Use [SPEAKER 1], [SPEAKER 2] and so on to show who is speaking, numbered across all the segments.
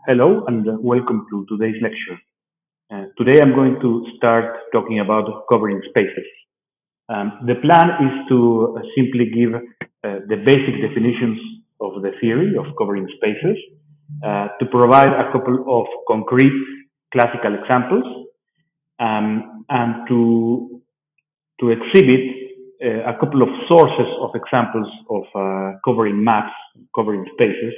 [SPEAKER 1] Hello and welcome to today's lecture. Today I'm going to start talking about covering spaces. The plan is to simply give the basic definitions of the theory of covering spaces, to provide a couple of concrete classical examples, and to exhibit a couple of sources of examples of covering maps, covering spaces,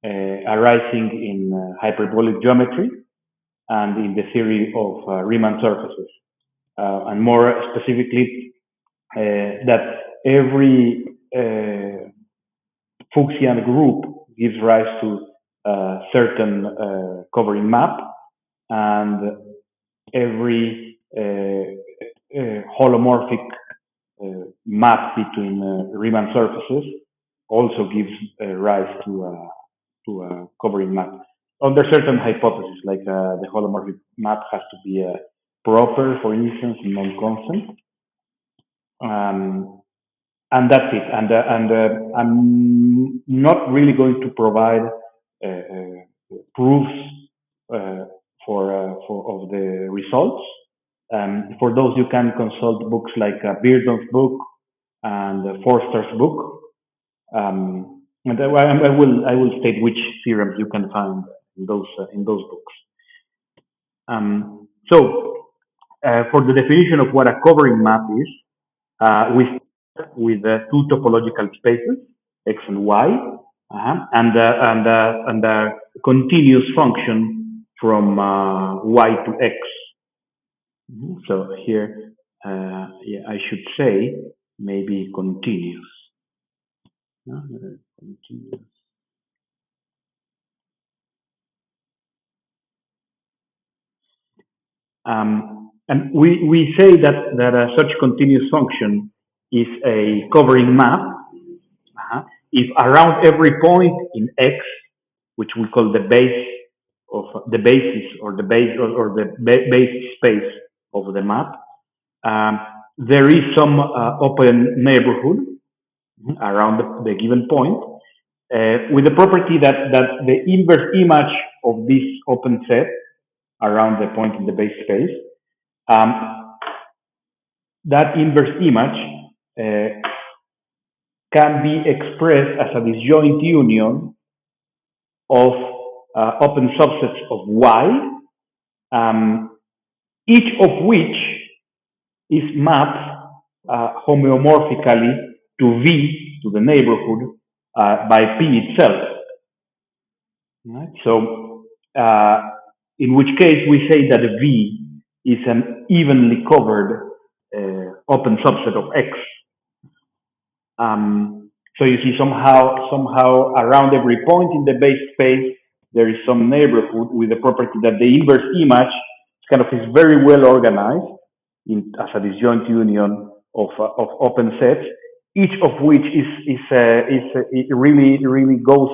[SPEAKER 1] arising in hyperbolic geometry and in the theory of Riemann surfaces. And more specifically, that every Fuchsian group gives rise to a certain covering map, and every holomorphic map between Riemann surfaces also gives rise to a covering map under certain hypotheses, like the holomorphic map has to be proper, for instance, non-constant, and that's it. And I'm not really going to provide proofs for of the results. For those, you can consult books like Beardon's book and Forster's book. And I will state which theorems you can find in those books. For the definition of what a covering map is, we start with two topological spaces, x and y, and a continuous function from y to x. So here, yeah, I should say maybe continuous. Continuous. And we say that such continuous function is a covering map if around every point in X, which we call the base of the basis or the base space of the map, there is some open neighborhood around the given point, with the property that the inverse image of this open set around the point in the base space, that inverse image can be expressed as a disjoint union of open subsets of Y, each of which is mapped homeomorphically to V, to the neighborhood, by P itself. Right? So, in which case we say that V is an evenly covered open subset of X. So you see somehow around every point in the base space there is some neighborhood with the property that the inverse image is very well organized as a disjoint union of open sets, each of which it really goes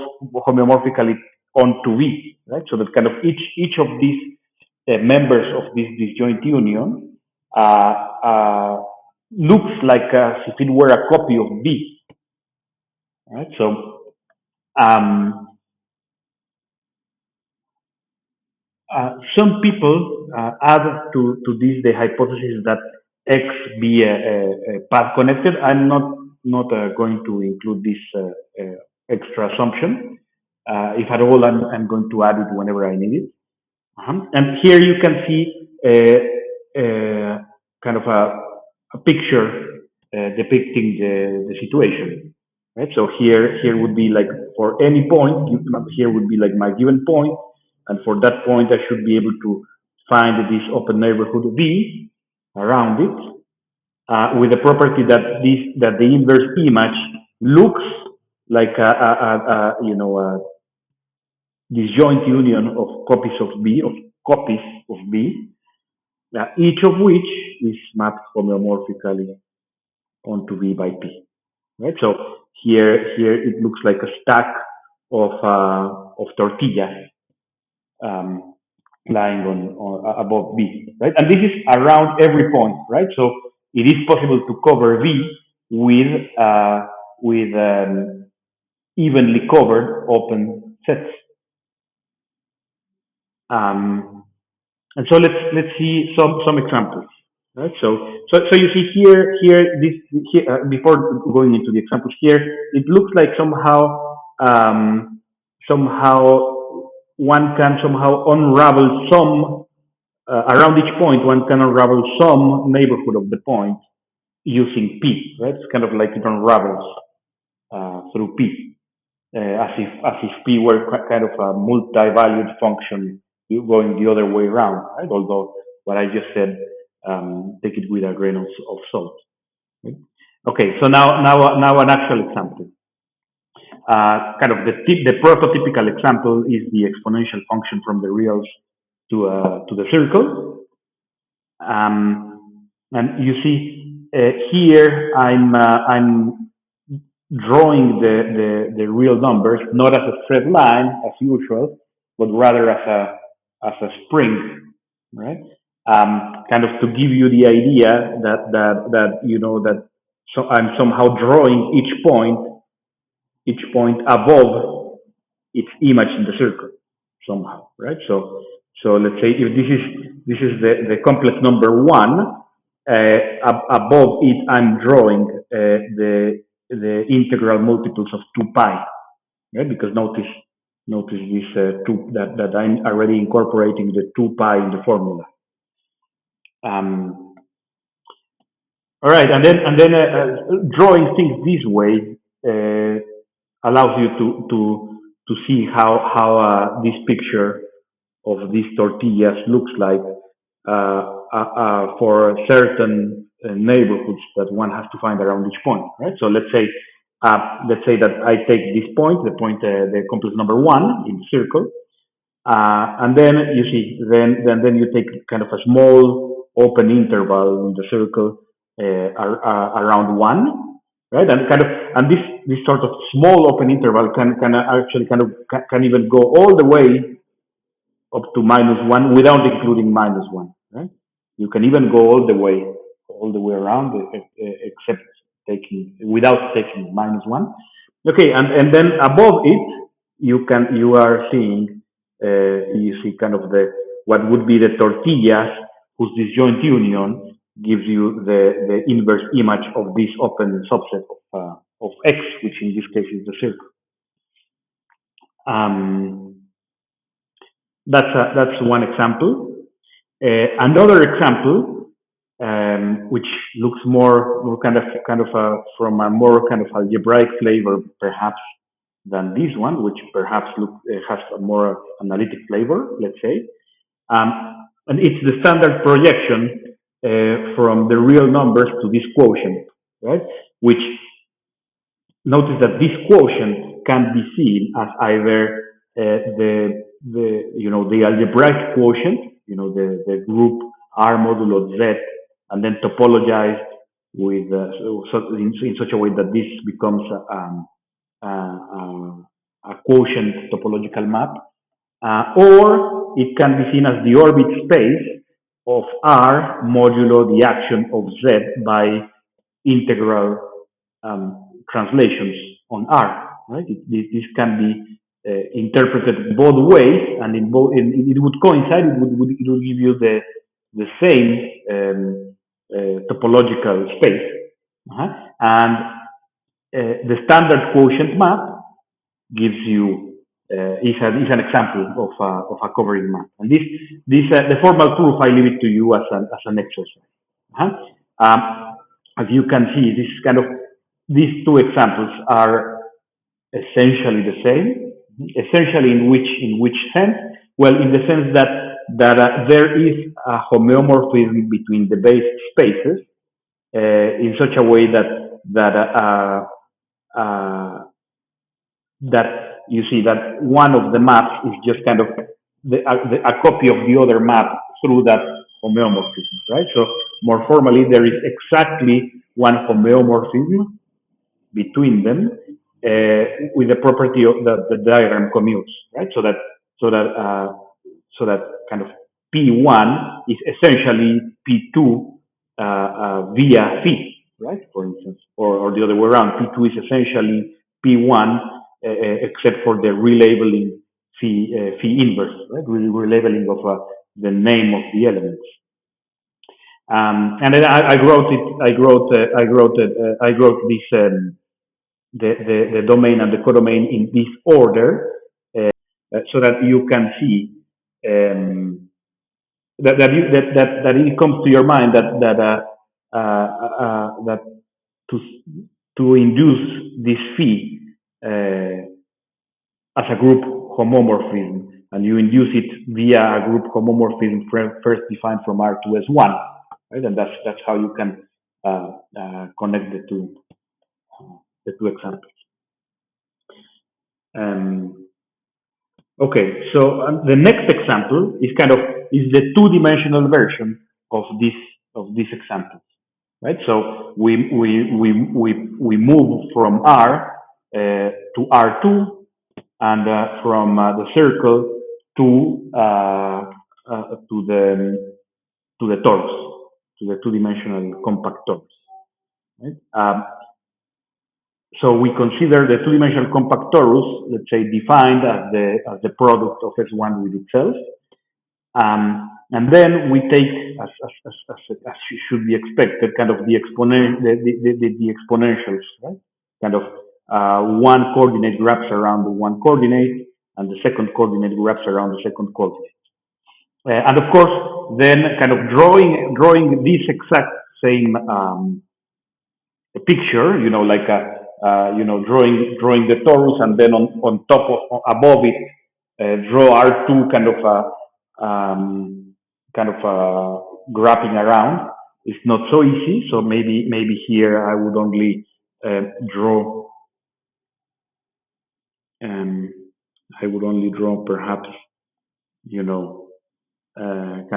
[SPEAKER 1] homeomorphically onto V, right? So that each of these members of this disjoint union looks like as if it were a copy of V, right? So some people add to this the hypothesis that X be a path connected. I'm not going to include this extra assumption. If at all, I'm going to add it whenever I need it. And here you can see a picture depicting the situation. Right? So here would be like for any point, here would be like my given point, and for that point I should be able to find this open neighborhood V around it, with the property that the inverse image looks like a disjoint union of copies of B, each of which is mapped homeomorphically onto V by P. Right? So here it looks like a stack of tortillas lying on above V. Right? And this is around every point. Right? So it is possible to cover V with evenly covered open sets. Um, and so let's see some examples. Right. So you see before going into the examples here, it looks like somehow one can somehow unravel some around each point. One can unravel some neighborhood of the point using P. Right. It's kind of like it unravels through P, as if P were kind of a multi-valued function going the other way around, right? Although what I just said, take it with a grain of salt. Right? Okay, so now an actual example. Kind of the prototypical example is the exponential function from the reals to the circle. And you see here I'm drawing the real numbers not as a straight line as usual, but rather as a spring, right? Kind of to give you the idea that you know that so I'm somehow drawing each point above its image in the circle somehow, right? So let's say if this is the complex number one, above it I'm drawing the integral multiples of 2 pi, right? Because notice this that I'm already incorporating the 2 pi in the formula. Um, all right, and then drawing things this way allows you to see how this picture of these tortillas looks like for certain neighborhoods that one has to find around each point, right? So let's say that I take this point, the complex number one in the circle, and then you see, then you take kind of a small open interval in the circle around one, right? And this sort of small open interval can actually can even go all the way up to minus one without including minus one, right? You can even go all the way around, except taking without taking minus one. Okay, and then above it, you are seeing you see kind of the what would be the tortillas whose disjoint union gives you the inverse image of this open subset of X, which in this case is the circle. Um, that's one example. Another example, which looks more kind of from a more kind of algebraic flavor, perhaps, than this one, which perhaps has a more analytic flavor, let's say. And it's the standard projection from the real numbers to this quotient, right? Which notice that this quotient can be seen as either the algebraic quotient, the group R modulo Z, and then topologized with in such a way that this becomes a quotient topological map, or it can be seen as the orbit space of R modulo the action of Z by integral translations on R. Right? This can be interpreted both ways, and it would coincide. It would give you the same topological space, and the standard quotient map gives you is an example of a covering map. And the formal proof I leave it to you as an exercise. As you can see, these two examples are essentially the same. Essentially, in which sense? Well, in the sense that there is a homeomorphism between the base spaces in such a way that you see that one of the maps is just kind of a copy of the other map through that homeomorphism, right? So more formally, there is exactly one homeomorphism between them with the property of the diagram commutes, right? So that kind of P1 is essentially P2 via phi, right? For instance, or the other way around. P2 is essentially P1 except for the relabeling phi inverse, right? Relabeling of the name of the elements. And then I wrote it. I wrote this the domain and the codomain in this order, so that you can see that it comes to your mind that to induce this phi as a group homomorphism, and you induce it via a group homomorphism first defined from R to S1, right? And that's how you can connect the two examples. Okay, so the next example is the two-dimensional version of this example, right? So we move from R to R2, and from the circle to the torus, to the two-dimensional compact torus, right? So we consider the two-dimensional compact torus, let's say, defined as the product of S1 with itself. And then we take, as should be expected, kind of the exponentials, right? Kind of one coordinate wraps around the one coordinate, and the second coordinate wraps around the second coordinate. And of course, then kind of drawing this exact same picture, like drawing the torus, and then on top above it, draw R2 kind of wrapping around. It's not so easy, so maybe here I would only draw. I would only draw perhaps, kind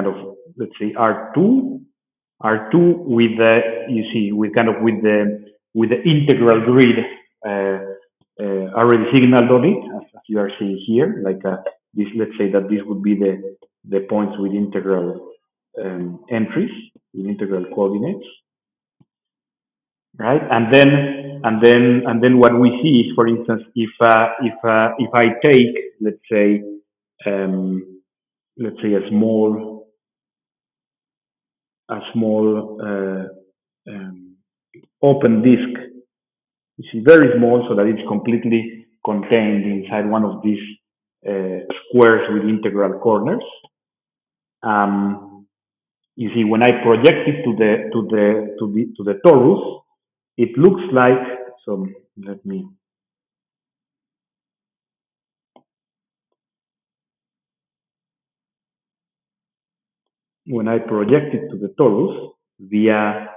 [SPEAKER 1] of, let's say R2 with the integral grid already signaled on it, as you are seeing here. Like this, let's say that this would be the points with integral entries, with integral coordinates, right? And then what we see is, for instance, if I take, let's say a small open disk, you see, very small, so that it's completely contained inside one of these squares with integral corners. You see, when I project it to the torus, it looks like. So let me. When I project it to the torus via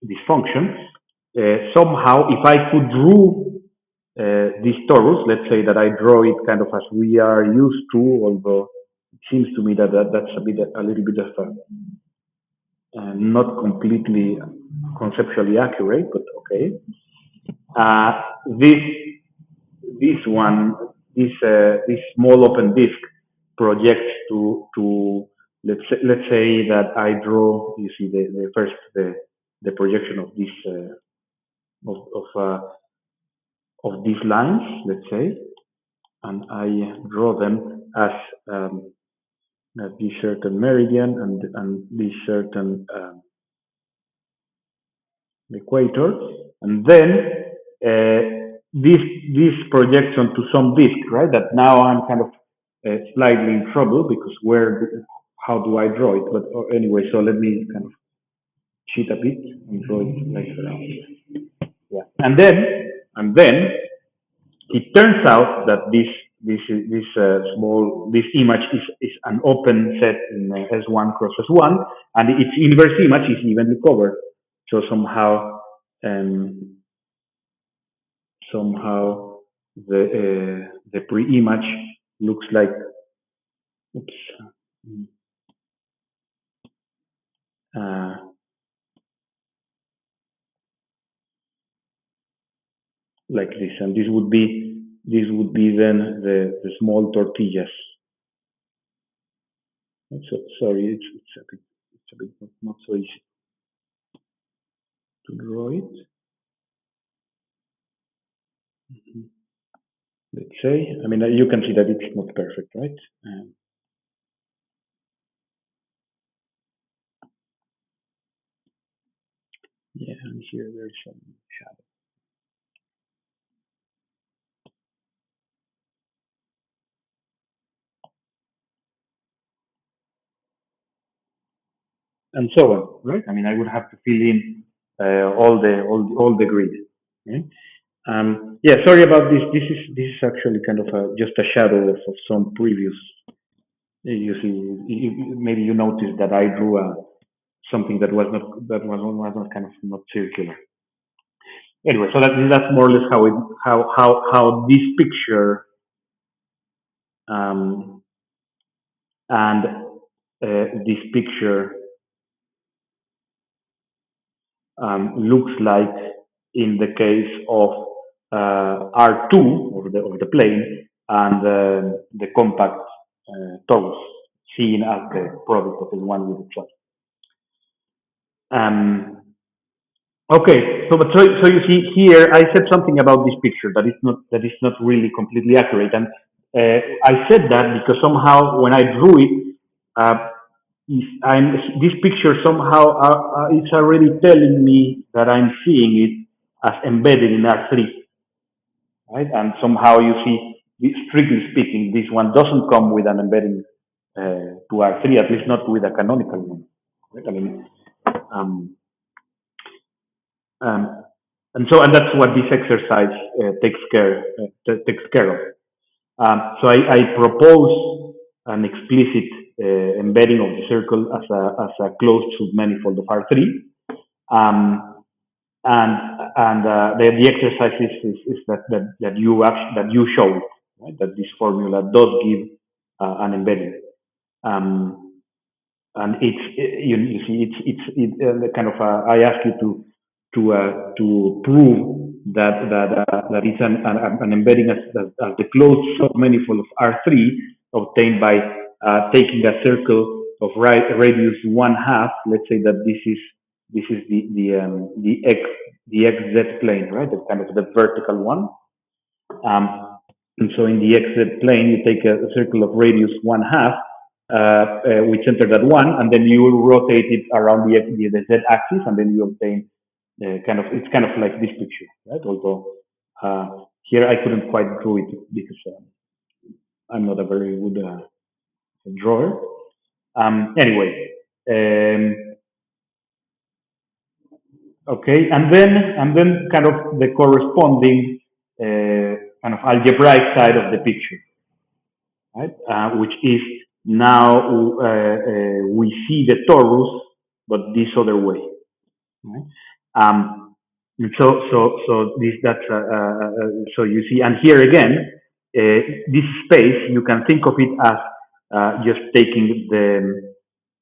[SPEAKER 1] this function, somehow, if I could draw this torus, let's say that I draw it kind of as we are used to, although it seems to me that that's a little bit of not completely conceptually accurate, but okay. This small open disk projects to let's say that I draw. You see the projection of this of these lines, let's say, and I draw them as this certain meridian and this certain equator, and then this projects onto some disk, right? That now I'm kind of slightly in trouble, because how do I draw it? But anyway, so let me kind of cheat a bit and draw it like around. Yeah, and then it turns out that this image is an open set in S1 cross S1, and its inverse image is evenly covered. So somehow the pre-image looks like, oops, like this, and this would be then the small tortillas. So, sorry, it's a bit not so easy to draw it. let's say. I mean, you can see that it's not perfect, right? Yeah, and here there's some shadow. And so on, right? I mean, I would have to fill in all the grid. Right? Yeah, sorry about this. This is actually kind of just a shadow of some previous. You see, maybe you noticed that I drew something that was not kind of not circular. Anyway, so that's more or less how this picture um, and this picture looks like in the case of R2 of the plane and the compact torus seen as the product of S1 with itself. Okay, so you see here I said something about this picture that is not really completely accurate, and I said that because somehow when I drew it, uh, this picture somehow it's already telling me that I'm seeing it as embedded in R3, right? And somehow you see, strictly speaking, this one doesn't come with an embedding to R3, at least not with a canonical one. Right? I mean, um, um, and that's what this exercise takes care of. So I propose an explicit embedding of the circle as a closed submanifold of R3. Um, and the exercise is that you showed, right? That this formula does give an embedding. Um, and you see it's kind of I ask you to prove that it's an embedding as the closed submanifold of R3 obtained by taking a circle of radius 1/2. Let's say that this is the xz plane, right? The kind of the vertical one. Um, and so in the xz plane, you take a circle of radius 1/2, which centered at 1, and then you rotate it around the z axis, and then you obtain it's kind of like this picture, right? Although here I couldn't quite draw it because I'm not a very good drawer. Anyway, okay, and then kind of the corresponding kind of algebraic side of the picture, right? Which is now we see the torus, but this other way. Right? So this that's so you see, and here again, this space you can think of it as just taking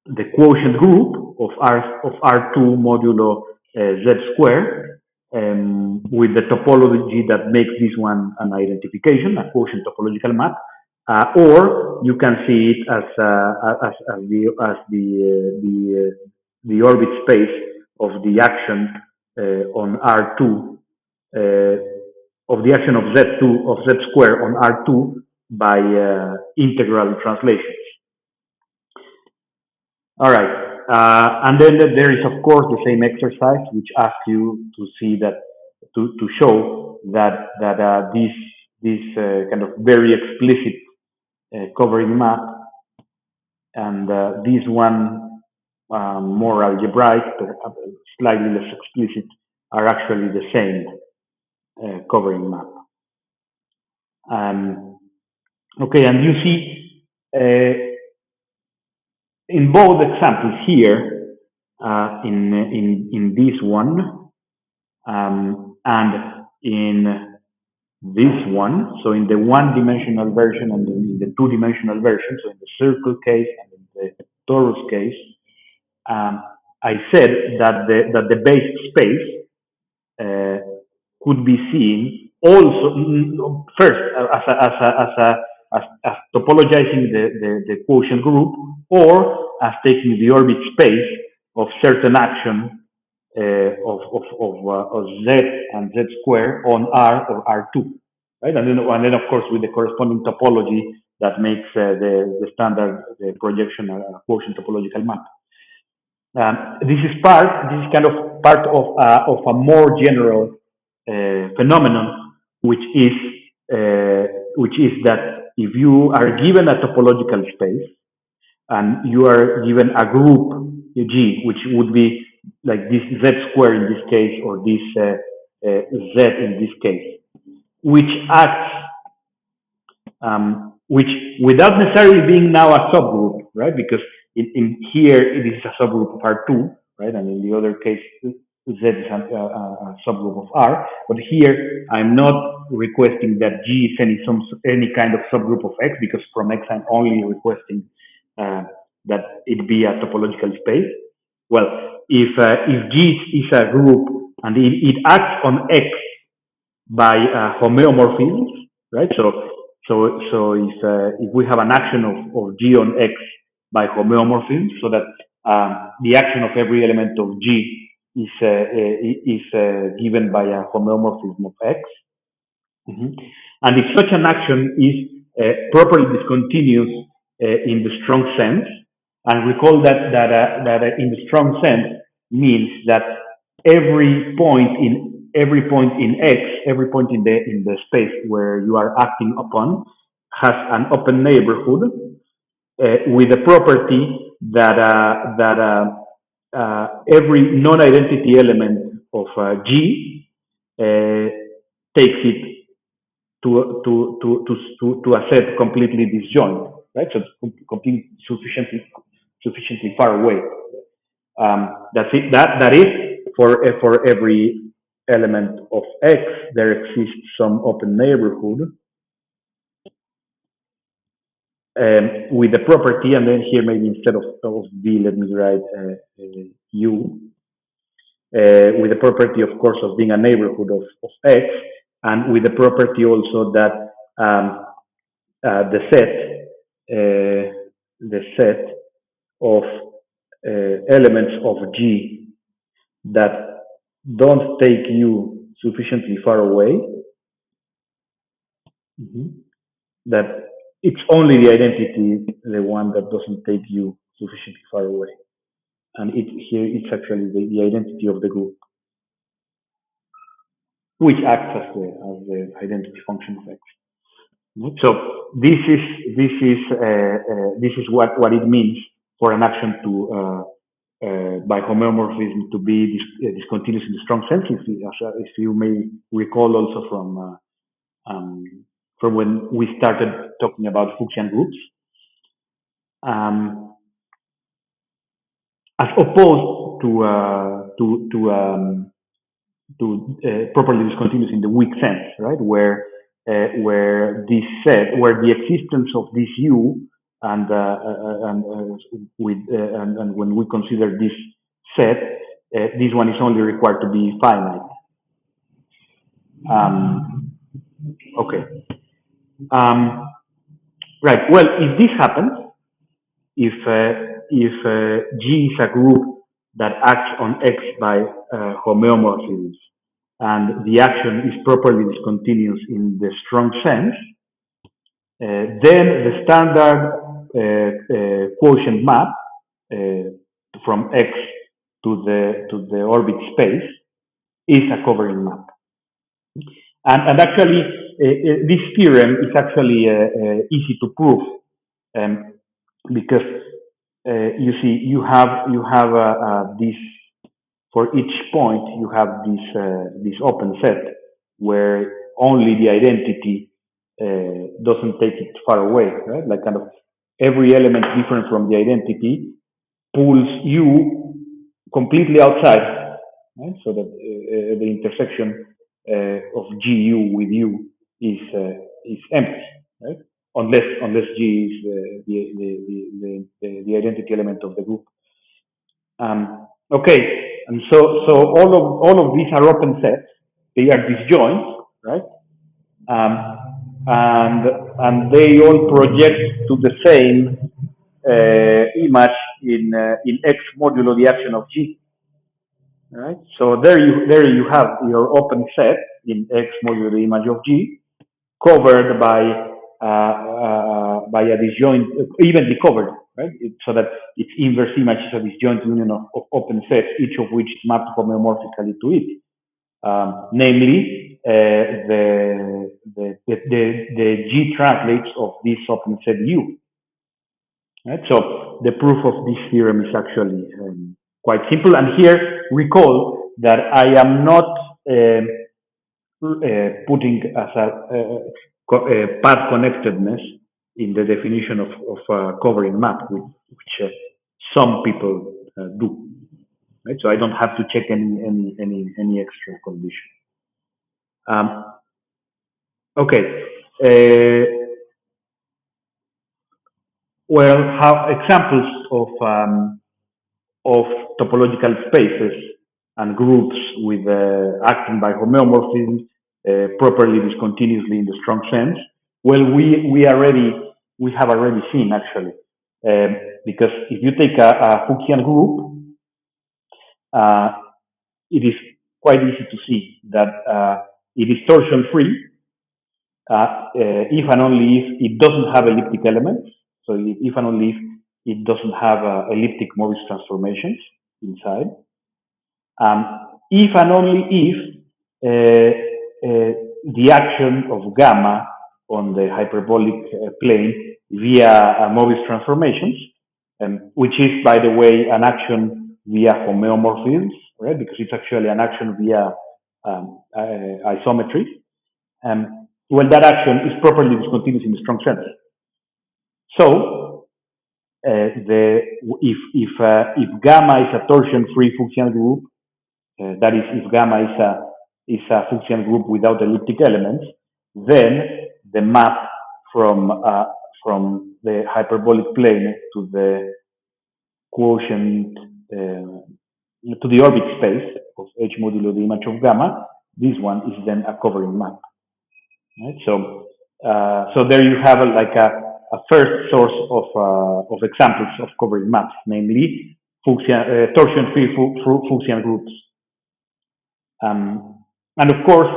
[SPEAKER 1] the quotient group of R2 modulo z square with the topology that makes this one an identification, a quotient topological map, or you can see it as the orbit space of the action on R2 of the action of Z2 of Z square on R2 by integral translations. All right. And then there is, of course, the same exercise which asks you to see that to show that this kind of very explicit covering map and this one more algebraic, slightly less explicit, are actually the same covering map. Okay, and you see in both examples here, in this one and in this one, so in the one-dimensional version and in the two-dimensional version, so in the circle case and in the torus case, I said that the base space could be seen also first as topologizing the quotient group, or as taking the orbit space of certain action of z and z square on R or R2. right? And then of course with the corresponding topology that makes the standard the projection a quotient topological map. This is kind of part of a more general phenomenon, which is that if you are given a topological space and you are given a group G, which would be like this Z square in this case, or this Z in this case, which acts, which without necessarily being now a subgroup, right? Because in here it is a subgroup of R2, right? And in the other case, Z is a subgroup of R. But here I'm not requesting that G is any kind of subgroup of X, because from X I'm only requesting that it be a topological space. Well, if G is a group and it acts on X by homeomorphisms, right? So if we have an action of G on X by homeomorphism, so that the action of every element of G is given by a homeomorphism of X. And if such an action is properly discontinuous in the strong sense, and recall that in the strong sense means that every point in X, every point in the space where you are acting upon, has an open neighborhood with the property that every non-identity element of G takes it to a set completely disjoint, right? So it's completely sufficiently far away. That's it. That is for every element of X, there exists some open neighborhood with the property, and then here maybe instead of V, let me write U, with the property, of course, of being a neighborhood of X, and with the property also that the set of elements of G that don't take U sufficiently far away, that it's only the identity, the one that doesn't take U sufficiently far away. And here it's actually the identity of the group, which acts as the identity function of X. So this is what it means for an action to by homeomorphism to be discontinuous in the strong sense. If you may recall also from when we started talking about Fuchsian groups, as opposed to properly discontinuous in the weak sense, right? Where this set, where the existence of this U and when we consider this set, this one is only required to be finite. Okay. Right. Well, if this happens, if G is a group that acts on X by homeomorphisms, and the action is properly discontinuous in the strong sense, then the standard quotient map from X to the orbit space is a covering map. And actually, this theorem is actually easy to prove, because you see, you have this, for each point you have this open set where only the identity doesn't take it far away, right? Like kind of every element different from the identity pulls U completely outside, right? So that the intersection of GU with U is empty, right? Unless G is the identity element of the group. Okay, and so all of these are open sets. They are disjoint, right? And they all project to the same image in X modulo the action of G. Right? So there you have your open set in X modulo the image of G, covered by a disjoint, evenly covered, right? So that its inverse image is a disjoint union of open sets, each of which is mapped homeomorphically to it. Namely, the G translates of this open set U. Right? So the proof of this theorem is actually quite simple. And here, recall that I am not putting as a path connectedness in the definition of covering map, which some people do. Right? So I don't have to check any extra condition. Okay. Well, how examples of topological spaces and groups with acting by homeomorphism properly discontinuously in the strong sense. Well, we have already seen actually, because if you take a Fuchsian group, it is quite easy to see that it is torsion free if and only if it doesn't have elliptic elements. So if and only if it doesn't have elliptic Morris transformations inside. If and only if the action of gamma on the hyperbolic plane via Morris transformations, which is, by the way, an action via homeomorphisms, right? Because it's actually an action via isometry. Well, that action is properly discontinuous in the strong sense. So, if gamma is a torsion-free Fuchsian group, that is, if gamma is a Fuchsian group without elliptic elements, then the map from the hyperbolic plane to the quotient to the orbit space of H modulo the image of gamma, this one is then a covering map. Right? So there you have a first source of examples of covering maps, namely torsion-free Fuchsian groups. And of course,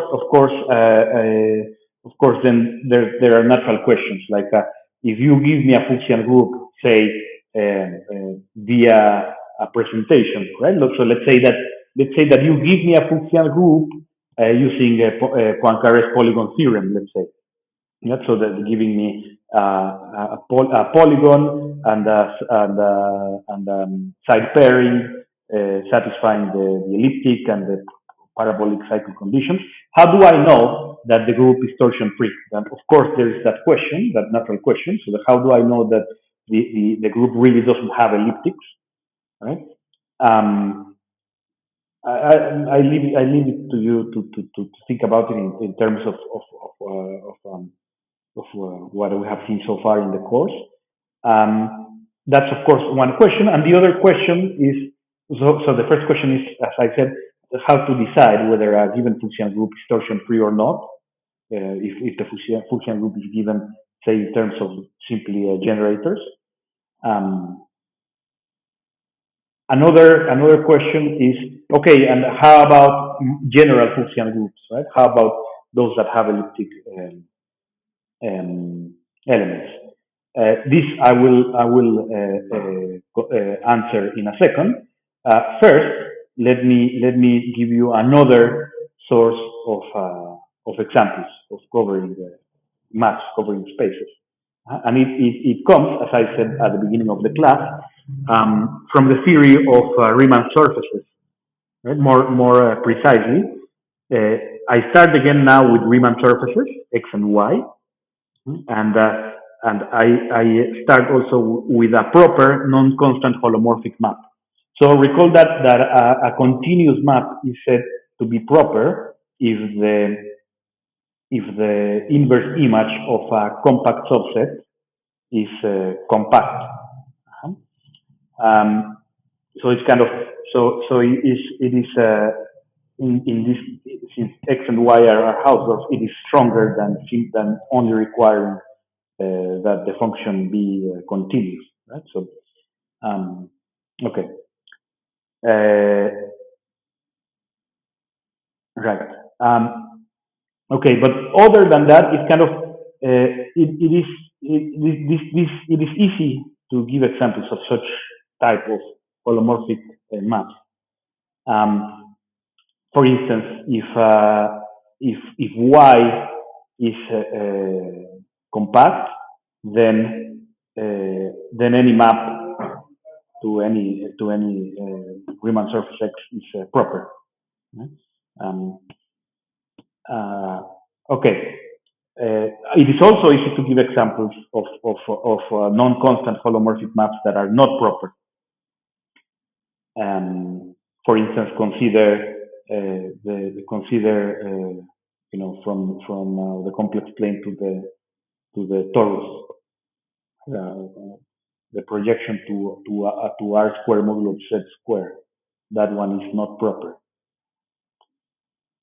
[SPEAKER 1] then there are natural questions like if you give me a Fuchsian group, say via a presentation, right? So let's say that you give me a Fuchsian group using Poincaré's polygon theorem, let's say. Yeah, so that's giving me a polygon and side pairing, satisfying the elliptic and the parabolic cycle conditions. How do I know that the group is torsion free? And of course, there is that question, that natural question. So how do I know that the group really doesn't have elliptics, right? I leave it to you to think about it in terms of what we have seen so far in the course. That's of course one question, and the other question is so the first question is, as I said, how to decide whether a given Fuchsian group is torsion free or not. If the Fuchsian group is given, say, in terms of simply generators. Another question is, okay, and how about general Fuchsian groups, right? How about those that have elliptic elements? This I will answer in a second. First, let me give you another source of examples of covering maps, covering spaces, and it comes, as I said at the beginning of the class, from the theory of Riemann surfaces. Right? More precisely, I start again now with Riemann surfaces, x and y, and I start also with a proper non-constant holomorphic map. So recall that a continuous map is said to be proper if the inverse image of a compact subset is compact. So it's kind of it is in this, since x and y are Hausdorff, it is stronger than only requiring that the function be continuous, right? So okay. Right. Okay, but other than that, it's kind of it is easy to give examples of such type of holomorphic maps. Um, for instance, if Y is compact, then any map to any Riemann surface X is proper. Um, uh, okay. It is also easy to give examples of non-constant holomorphic maps that are not proper. For instance, consider from the complex plane to the torus, the projection to R square modulo Z square. That one is not proper,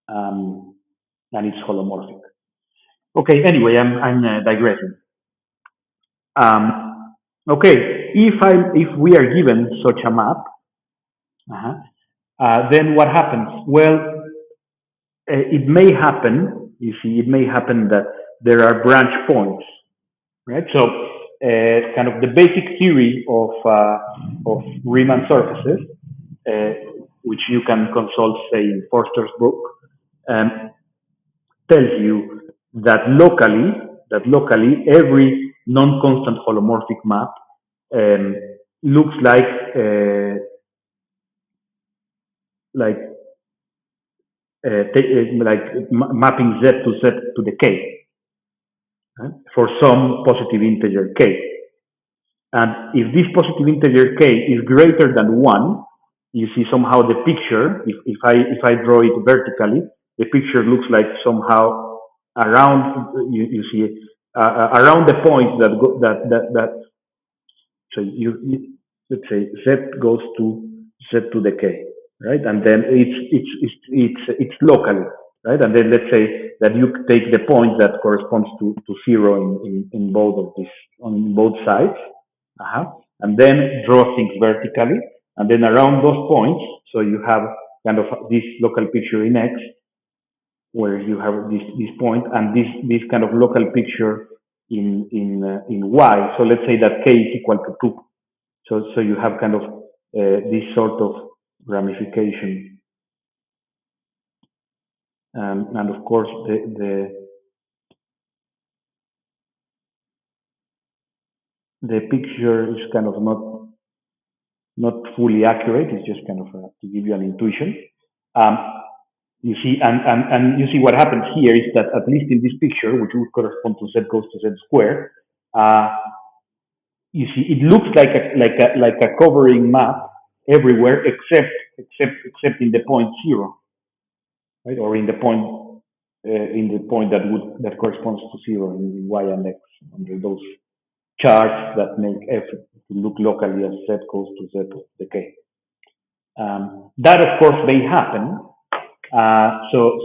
[SPEAKER 1] and it's holomorphic. Okay. Anyway, I'm digressing. Okay. If we are given such a map, then what happens? Well, it may happen. You see, it may happen that there are branch points, right? So, kind of the basic theory of Riemann surfaces, which you can consult, say, in Forster's book, tells you that locally every non-constant holomorphic map looks like mapping Z to Z to the K, right? For some positive integer K. And if this positive integer K is greater than 1, you see somehow the picture, if I draw it vertically, the picture looks like somehow around, you see, around the point that so let's say Z goes to Z to the K, right? And then it's locally, right? And then let's say that you take the point that corresponds to 0 in both of these, on both sides, and then draw things vertically, and then around those points, so you have kind of this local picture in X, where you have this point, and this kind of local picture in Y. So let's say that K is equal to 2. So you have kind of this sort of ramification, and of course the picture is kind of not fully accurate. It's just kind of to give you an intuition. You see, and you see what happens here is that at least in this picture, which would correspond to Z goes to Z square, you see it looks like a covering map everywhere except in the point 0, right? Or in the point that corresponds to 0 in Y and X under those charts that make F look locally as Z goes to Z to the K. That of course may happen. So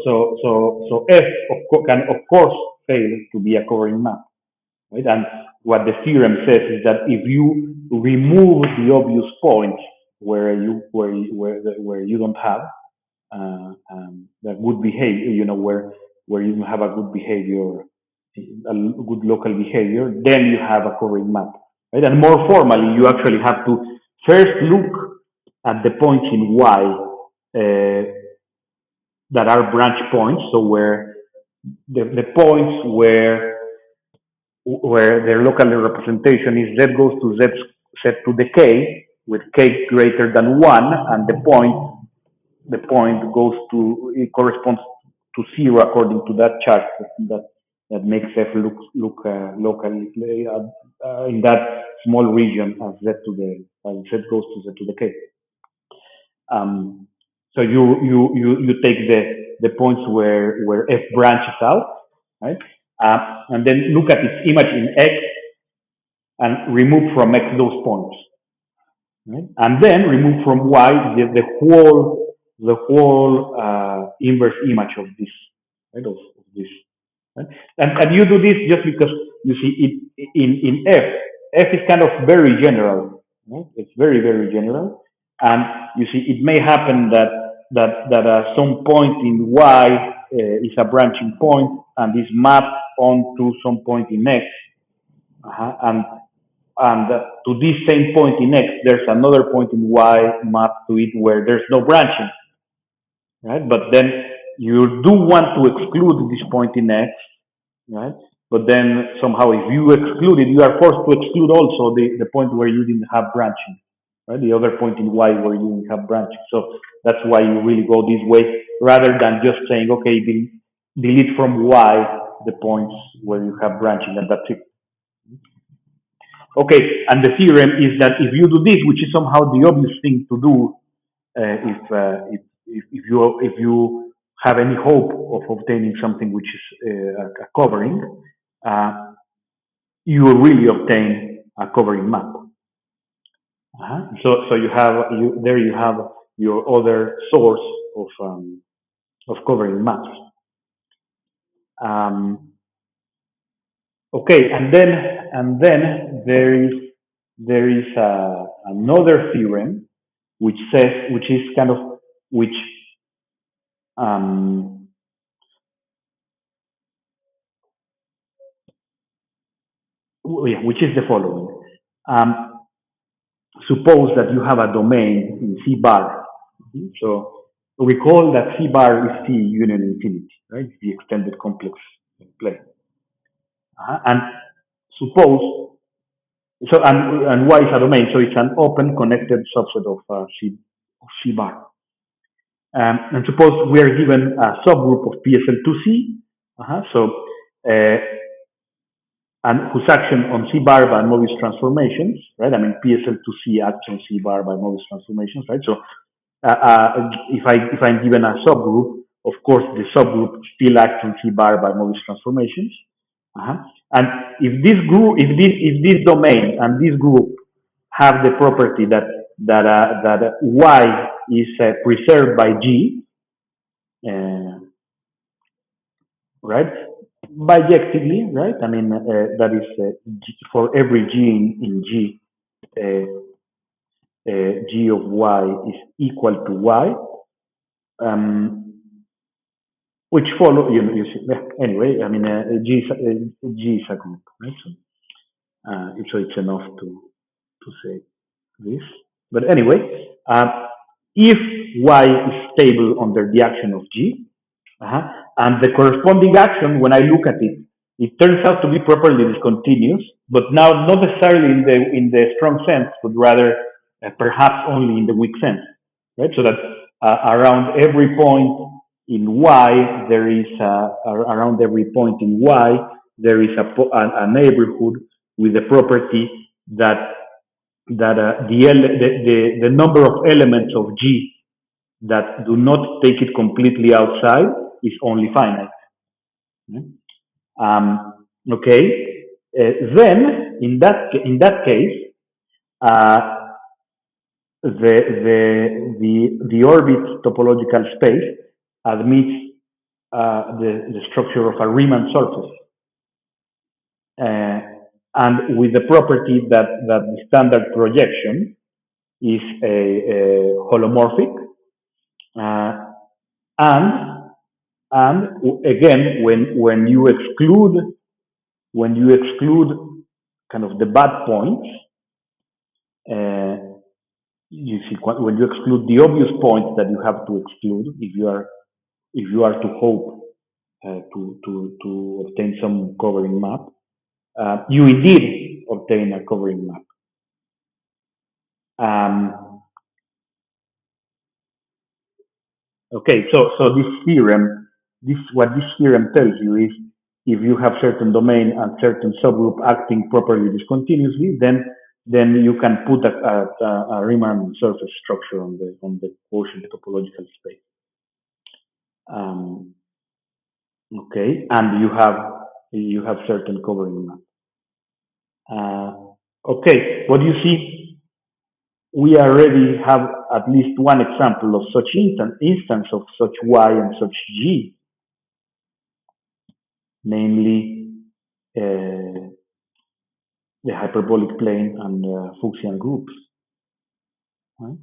[SPEAKER 1] F can of course fail to be a covering map, right? And what the theorem says is that if you remove the obvious points where you don't have that good behavior, where you have a good behavior, a good local behavior, then you have a covering map, right? And more formally, you actually have to first look at the points in Y that are branch points. So where the points where their local representation is Z goes to Z set to the K, with K greater than 1, and the point goes to, it corresponds to 0 according to that chart that makes F look locally in that small region as Z goes to Z to the K. So you take the points where F branches out, right? And then look at its image in X and remove from X those points, right? And then remove from Y the whole inverse image of this, right? Of this, right? And you do this just because you see it in F. F is kind of very general, right? It's very general, and you see it may happen that at some point in Y is a branching point and is mapped onto some point in X, and to this same point in X, there's another point in Y mapped to it where there's no branching, right? But then you do want to exclude this point in X, right? But then somehow if you exclude it, you are forced to exclude also the point where you didn't have branching, right? The other point in Y where you didn't have branching. So that's why you really go this way rather than just saying, okay, delete from Y the points where you have branching and that's it. Okay, and the theorem is that if you do this, which is somehow the obvious thing to do, if you have any hope of obtaining something which is a covering, you will really obtain a covering map. So you have your other source of covering maps. Okay, and then there is another theorem which is kind of which which is the following. Suppose that you have a domain in C bar. So recall that C bar is C union infinity, right? The extended complex plane. And suppose, so and Y is a domain, so it's an open connected subset of C bar. And suppose we are given a subgroup of PSL2C, and whose action on C bar by Mobius transformations, right? I mean, PSL2C acts on C bar by Mobius transformations, right? So if I'm given a subgroup, of course the subgroup still acts on C bar by Mobius transformations. And if this domain and this group have the property that Y is preserved by G, right? Bijectively, right? I mean, that is for every G in G, G of Y is equal to Y, which follow, you see, anyway, I mean, G is a group, right? So it's enough to say this. But anyway, if Y is stable under the action of G, and the corresponding action, when I look at it, it turns out to be properly discontinuous, but now not necessarily in the strong sense, but rather perhaps only in the weak sense, right? So that around every point in Y, there is around every point in Y, there is a neighborhood with the property that the number of elements of G that do not take it completely outside is only finite. Okay. Then in that case, the orbit topological space admits the structure of a Riemann surface, and with the property that the standard projection is a holomorphic, and again, when you exclude kind of the bad points, you see when you exclude the obvious points that you have to exclude if you are to hope to obtain some covering map, you indeed obtain a covering map. Okay, so this theorem, what this theorem tells you is if you have certain domain and certain subgroup acting properly discontinuously, then you can put a Riemann surface structure on the quotient topological space. Okay, and you have certain covering map. Okay, what you see, we already have at least one example of such instance of such Y and such G, namely the hyperbolic plane and Fuchsian groups. Right?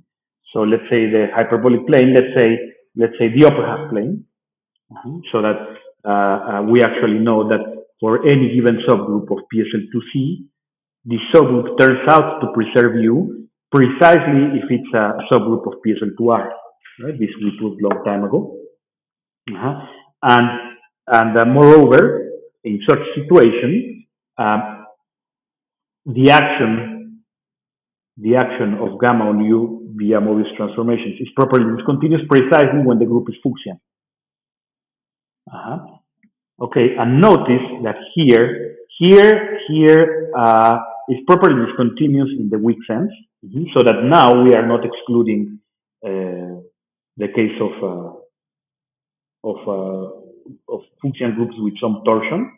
[SPEAKER 1] So let's say the hyperbolic plane, let's say the upper half plane, So that we actually know that for any given subgroup of PSL2C, the subgroup turns out to preserve U precisely if it's a subgroup of PSL2R. Right? This we proved long time ago. And moreover, in such situation, the action of gamma on U via Mobius transformations is properly discontinuous precisely when the group is Fuchsian. Okay, and notice that here is properly discontinuous in the weak sense, so that now we are not excluding the case of Fuchsian groups with some torsion.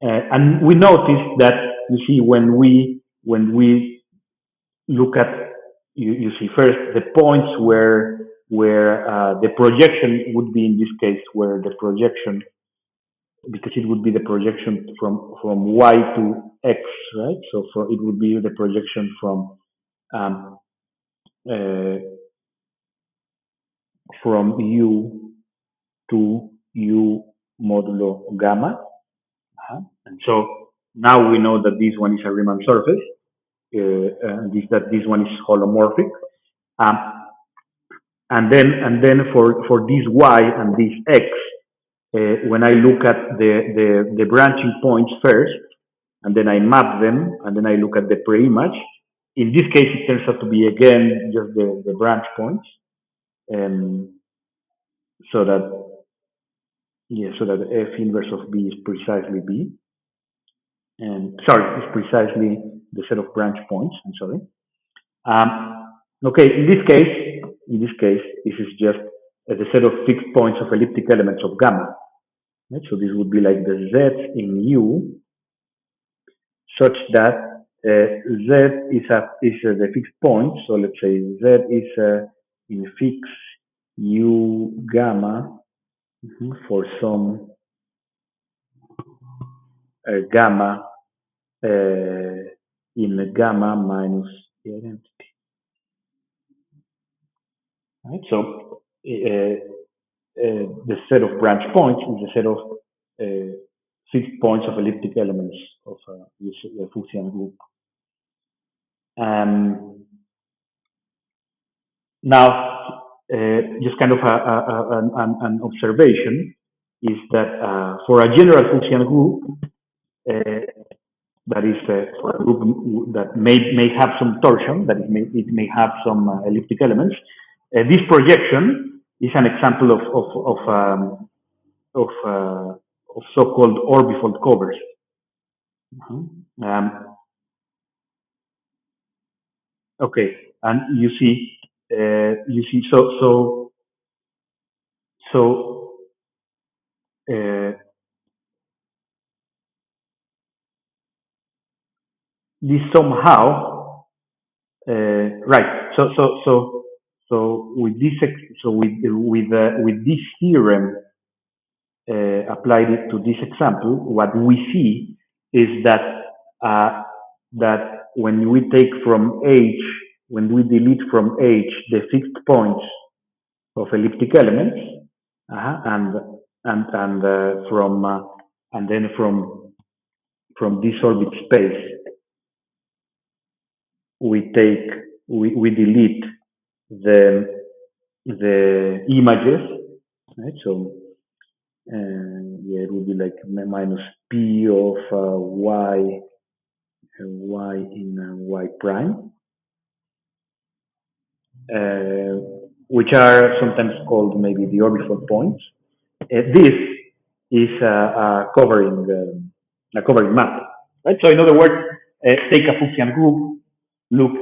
[SPEAKER 1] And we notice that, you see, when we look at, you see first the points where the projection would be, in this case, where the projection, because it would be the projection from y to x, right? So it would be the projection from u to u modulo gamma. And so now we know that this one is a Riemann surface, that this one is holomorphic. And then for this y and this x, when I look at the branching points first, and then I map them, and then I look at the pre-image. In this case, it turns out to be again just the branch points, so that f inverse of b is precisely b, and sorry, is precisely the set of branch points. I'm sorry. Okay, in this case, this is just the set of fixed points of elliptic elements of gamma. Right? So this would be like the z in U, such that z is the fixed point. So let's say z is in fix U gamma for some gamma in gamma minus the identity. Right? So the set of branch points is the set of fixed points of elliptic elements of this Fuchsian group. Now, just kind of an observation is that for a general Fuchsian group, that is for a group that may have some torsion, that it may have some elliptic elements, this projection is an example of so-called orbifold covers. Okay, and you see, this somehow, right? So with this, with this theorem applied it to this example, what we see is that that when we take from H, when we delete from H the fixed points of elliptic elements, and then from this orbit space, we delete the images, right? So yeah, it would be like minus p of y in y prime, which are sometimes called maybe the orbifold points. This is a covering map, right? So in other words, take a Fuchsian group, look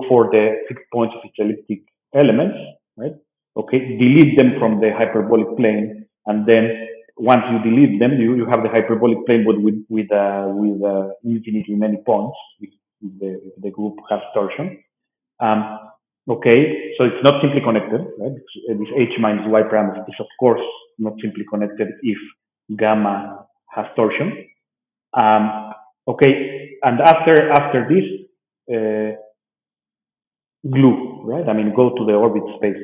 [SPEAKER 1] for the fixed points of its elliptic elements, right? Okay, delete them from the hyperbolic plane, and then once you delete them, you have the hyperbolic plane, but with infinitely many points if the group has torsion. Okay, so it's not simply connected, right? This H minus Y prime is of course not simply connected if gamma has torsion. Okay, and after this, glue, right? I mean, go to the orbit space.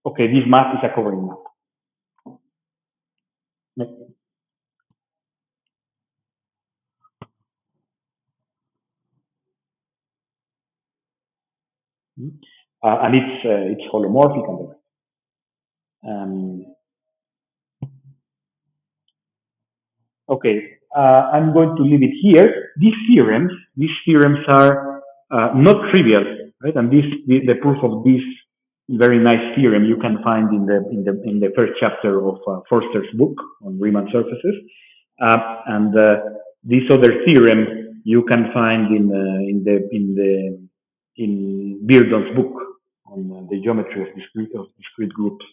[SPEAKER 1] Okay, this map is a covering map. And it's holomorphic and everything. Okay, I'm going to leave it here. These theorems are not trivial, right? And the proof of this very nice theorem you can find in the first chapter of Forster's book on Riemann surfaces, and this other theorem you can find in Beardon's book on the geometry of discrete groups.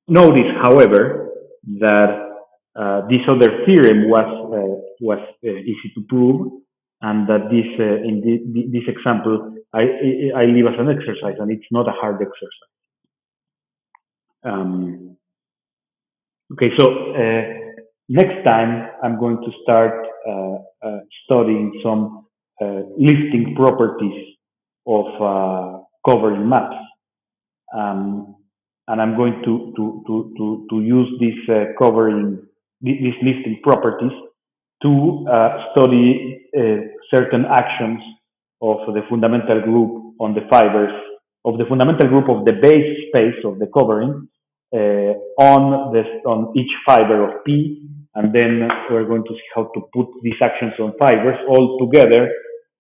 [SPEAKER 1] Notice, however, that this other theorem was easy to prove, and that this example I leave as an exercise, and it's not a hard exercise. Okay, so next time I'm going to start studying some lifting properties of covering maps. And I'm going to use these lifting properties to study certain actions of the fundamental group on the fibers, of the fundamental group of the base space of the covering on each fiber of P, and then we're going to see how to put these actions on fibers all together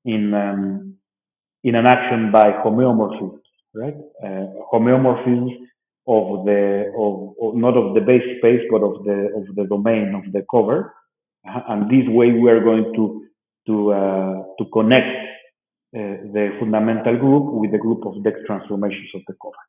[SPEAKER 1] in an action by homeomorphism, right? Homeomorphism of not of the base space but of the domain of the cover, and this way we are going to connect the fundamental group with the group of Dex transformations of the cover.